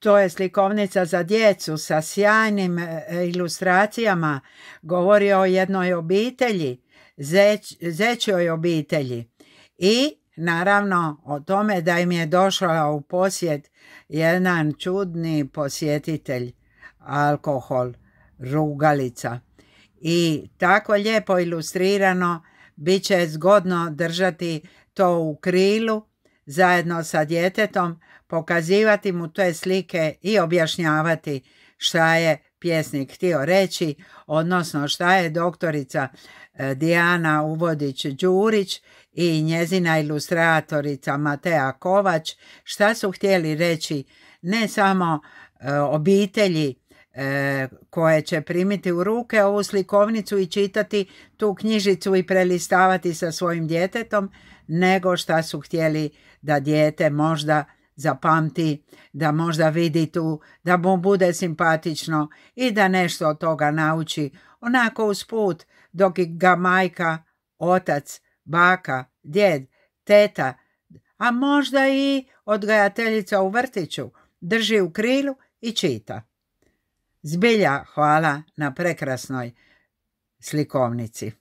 To je slikovnica za djecu sa sjajnim ilustracijama. Govori o jednoj obitelji, zećoj obitelji. I naravno o tome da im je došao u posjet jedan čudni posjetitelj, alkohol, rugalica. I tako lijepo ilustrirano, bit će zgodno držati to u krilu zajedno sa djetetom, pokazivati mu te slike i objašnjavati šta je pjesnik htio reći, odnosno šta je doktorica Dijana Uvodić-Đurić i njezina ilustratorica Matea Kovač, šta su htjeli reći ne samo obitelji koje će primiti u ruke ovu slikovnicu i čitati tu knjižicu i prelistavati sa svojim djetetom, nego šta su htjeli da dijete možda zapamti, da možda vidi tu, da mu bude simpatično i da nešto od toga nauči, onako usput, dok ga majka, otac, baka, djed, teta, a možda i odgajateljica u vrtiću drži u krilu i čita. Zbilja hvala na prekrasnoj slikovnici.